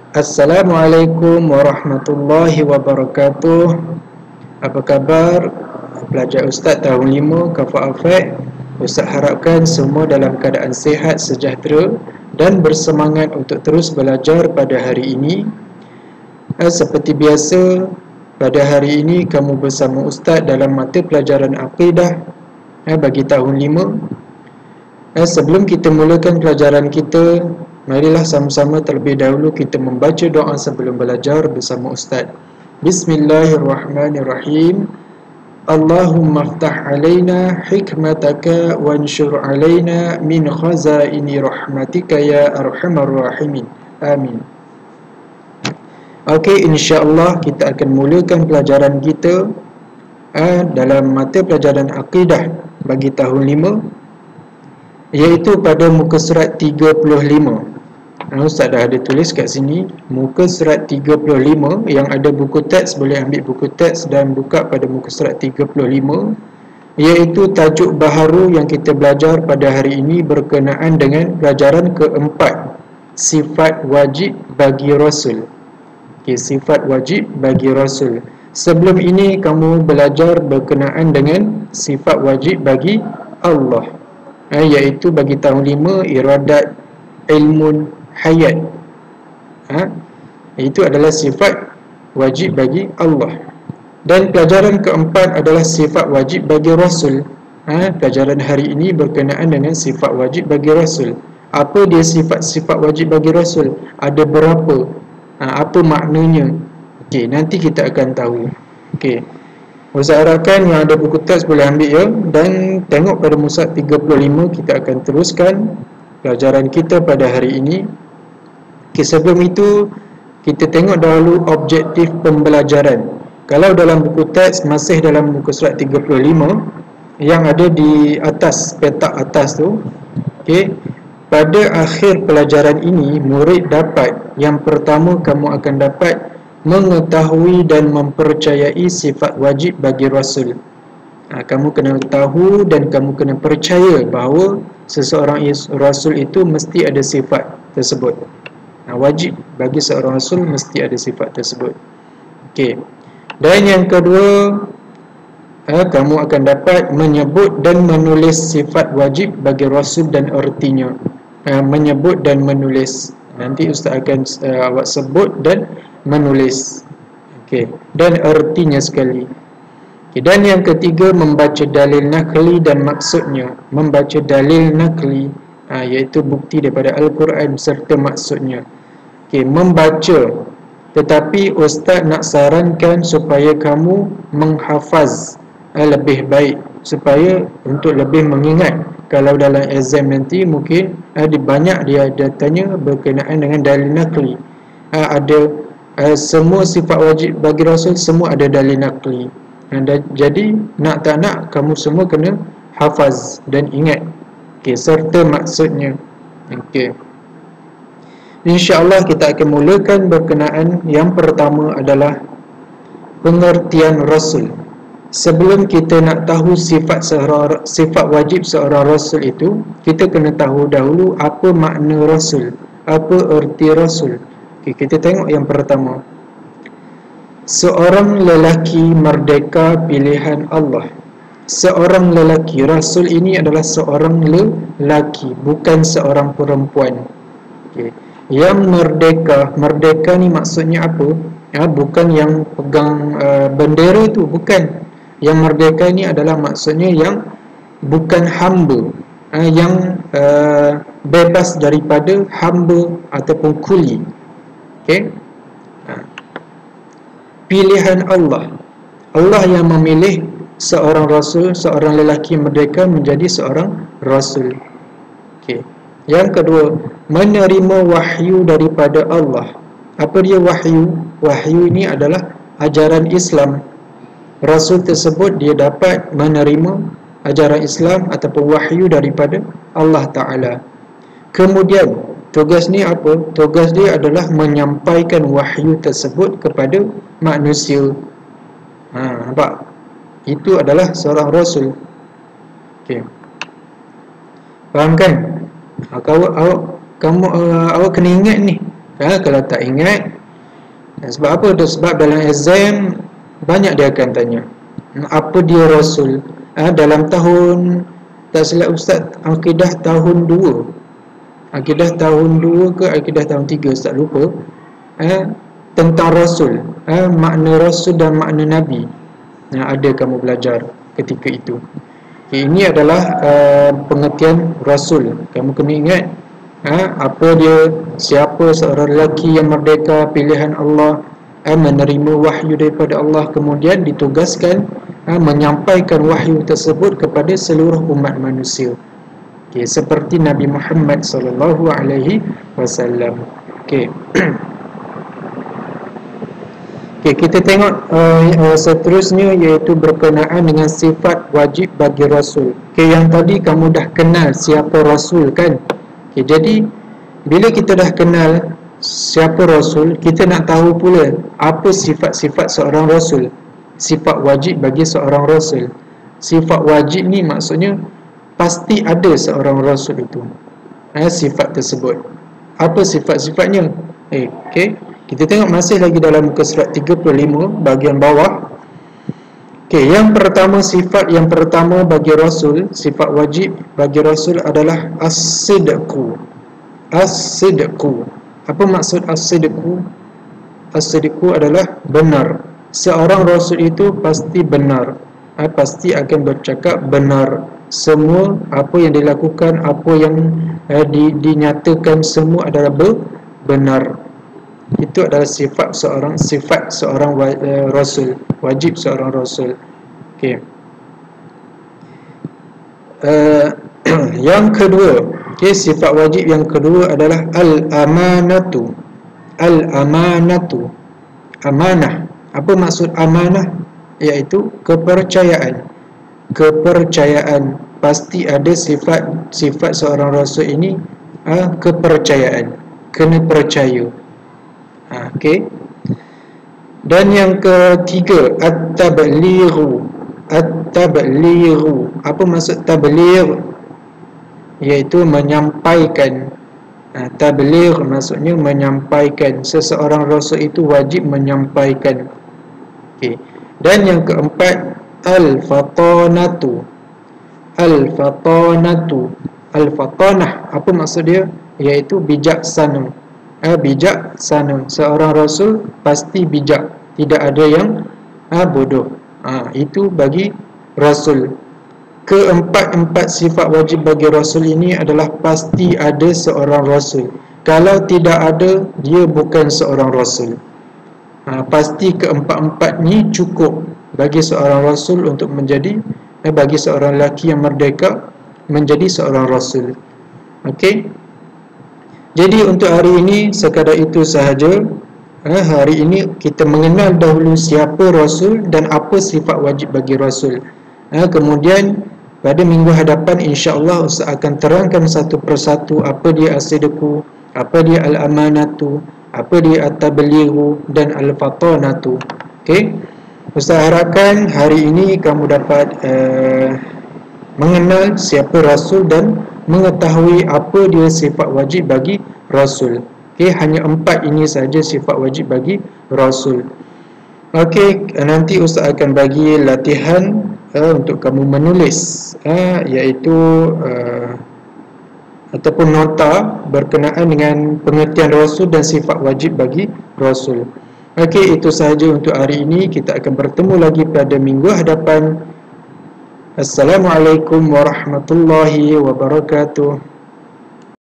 Assalamualaikum warahmatullahi wabarakatuh. Apa khabar pelajar Ustaz tahun 5 Kafah Afek? Ustaz harapkan semua dalam keadaan sihat, sejahtera dan bersemangat untuk terus belajar pada hari ini. Seperti biasa, pada hari ini kamu bersama Ustaz dalam mata pelajaran Aqidah bagi tahun 5. Sebelum kita mulakan pelajaran kita, marilah sama-sama terlebih dahulu kita membaca doa sebelum belajar bersama Ustaz. Bismillahirrahmanirrahim. Allahumma aftah alaina hikmataka wanshur alaina min khazaini rahmatika ya arhamar rahimin. Amin. Okey, insya-Allah kita akan mulakan pelajaran kita dalam mata pelajaran Aqidah bagi tahun 5, iaitu pada muka surat 35. Ustaz dah ada tulis kat sini muka surat 35. Yang ada buku teks boleh ambil buku teks dan buka pada muka surat 35, iaitu tajuk baharu yang kita belajar pada hari ini berkenaan dengan pelajaran keempat, sifat wajib bagi Rasul. Okay, sifat wajib bagi Rasul. Sebelum ini kamu belajar berkenaan dengan sifat wajib bagi Allah, iaitu bagi tahun 5 iradat ilmun hayat. Itu adalah sifat wajib bagi Allah. Dan pelajaran keempat adalah sifat wajib bagi Rasul. Pelajaran hari ini berkenaan dengan sifat wajib bagi Rasul. Apa dia sifat-sifat wajib bagi Rasul? Ada berapa? Apa maknanya? Okey, nanti kita akan tahu. Okey, Ustaz harapkan yang ada buku teks boleh ambil ya, dan tengok pada muka 35. Kita akan teruskan pelajaran kita pada hari ini. Okey, sebelum itu kita tengok dahulu objektif pembelajaran. Kalau dalam buku teks masih dalam muka surat 35 yang ada di atas, petak atas tu. Okey, pada akhir pelajaran ini murid dapat, yang pertama kamu akan dapat mengetahui dan mempercayai sifat wajib bagi Rasul. Kamu kena tahu dan kamu kena percaya bahawa seseorang Rasul itu mesti ada sifat tersebut. Wajib bagi seorang Rasul mesti ada sifat tersebut. Okey. Dan yang kedua, kamu akan dapat menyebut dan menulis sifat wajib bagi Rasul dan ertinya. Menyebut dan menulis. Nanti Ustaz akan awak sebut dan menulis. Okey. Dan ertinya sekali. Okay. Dan yang ketiga, membaca dalil nakli dan maksudnya. Membaca dalil nakli, iaitu bukti daripada Al-Quran serta maksudnya. Okay. Membaca, tetapi Ustaz nak sarankan supaya kamu menghafaz lebih baik, supaya untuk lebih mengingat. Kalau dalam exam nanti mungkin banyak dia tanya berkenaan dengan dalil nakli. Ada semua sifat wajib bagi Rasul, semua ada dalil nakli. Jadi nak tak nak kamu semua kena hafaz dan ingat. Okey, serta maksudnya. Okey, InsyaAllah kita akan mulakan berkenaan yang pertama adalah pengertian Rasul. Sebelum kita nak tahu sifat wajib seorang Rasul itu, kita kena tahu dahulu apa makna Rasul, apa erti Rasul. Okay, kita tengok yang pertama. Seorang lelaki merdeka pilihan Allah. Seorang lelaki, Rasul ini adalah seorang lelaki, bukan seorang perempuan. Okay. Yang merdeka, merdeka ni maksudnya apa? Bukan yang pegang bendera tu, bukan. Yang merdeka ni adalah maksudnya yang bukan hamba, yang bebas daripada hamba ataupun kuli. Okey. Pilihan Allah. Allah yang memilih seorang rasul, seorang lelaki merdeka menjadi seorang rasul. Okey. Yang kedua, menerima wahyu daripada Allah. Apa dia wahyu? Wahyu ini adalah ajaran Islam. Rasul tersebut dia dapat menerima ajaran Islam ataupun wahyu daripada Allah Ta'ala. Kemudian tugas ni apa? Tugas dia adalah menyampaikan wahyu tersebut kepada manusia. Nampak? Itu adalah seorang Rasul. Okey. Faham kan? Awak kena ingat ni. Kalau tak ingat, sebab apa? Sebab dalam exam banyak dia akan tanya, apa dia Rasul? Dalam tahun, tak silap Ustaz, akidah tahun 2, akidah tahun 2 ke akidah tahun 3, Ustaz lupa, tentang Rasul, makna Rasul dan makna Nabi. Ada kamu belajar ketika itu. Ini adalah pengertian Rasul. Kamu kena ingat apa dia, siapa seorang lelaki yang merdeka pilihan Allah, menerima wahyu daripada Allah, kemudian ditugaskan menyampaikan wahyu tersebut kepada seluruh umat manusia. Seperti Nabi Muhammad sallallahu alaihi wasallam. Kita tengok seterusnya, iaitu berkenaan dengan sifat wajib bagi Rasul. Yang tadi kamu dah kenal siapa Rasul kan? Jadi bila kita dah kenal siapa Rasul, kita nak tahu pula apa sifat-sifat seorang Rasul, sifat wajib bagi seorang Rasul. Sifat wajib ni maksudnya pasti ada seorang Rasul itu, sifat tersebut. Apa sifat-sifatnya? Kita tengok masih lagi dalam muka surat 35 bahagian bawah. Yang pertama, sifat yang pertama bagi Rasul, sifat wajib bagi Rasul adalah as-sidqu. As-sidqu. Apa maksud as-sidqu? As-sidqu adalah benar. Seorang Rasul itu pasti benar, pasti akan bercakap benar. Semua apa yang dilakukan, apa yang dinyatakan, semua adalah benar. Itu adalah sifat seorang Rasul, wajib seorang Rasul. Yang kedua, sifat wajib yang kedua adalah al-amanatu. Al-amanatu, amanah. Apa maksud amanah? Iaitu kepercayaan. Kepercayaan, pasti ada sifat seorang Rasul ini, kepercayaan, kena percaya. Dan yang ketiga, at-tablighu. At-tablighu, apa maksud tabligh? Iaitu menyampaikan. Tabligh maksudnya menyampaikan. Seseorang Rasul itu wajib menyampaikan. Dan yang keempat, al-fatanatu. Al-fatanatu, al-fatanah, apa maksud dia? Iaitu bijaksana. Bijaksana. Seorang Rasul pasti bijak, tidak ada yang bodoh. Itu bagi Rasul. Keempat sifat wajib bagi Rasul ini adalah pasti ada seorang Rasul. Kalau tidak ada, dia bukan seorang Rasul. Pasti keempat-empat ni cukup bagi seorang Rasul untuk menjadi, bagi seorang lelaki yang merdeka menjadi seorang Rasul. Jadi untuk hari ini sekadar itu sahaja. Hari ini kita mengenal dahulu siapa Rasul dan apa sifat wajib bagi Rasul. Kemudian pada minggu hadapan insya-Allah Ustaz akan terangkan satu persatu apa dia as-sidqu, apa dia al-amanatu, apa dia at-tablighu dan al-fatanatu. Ustaz harapkan hari ini kamu dapat mengenal siapa Rasul dan mengetahui apa dia sifat wajib bagi Rasul. Hanya 4 ini saja sifat wajib bagi Rasul. Nanti Ustaz akan bagi latihan untuk kamu menulis, iaitu ataupun nota berkenaan dengan pengertian Rasul dan sifat wajib bagi Rasul. Itu sahaja untuk hari ini. Kita akan bertemu lagi pada minggu hadapan. Assalamualaikum warahmatullahi wabarakatuh.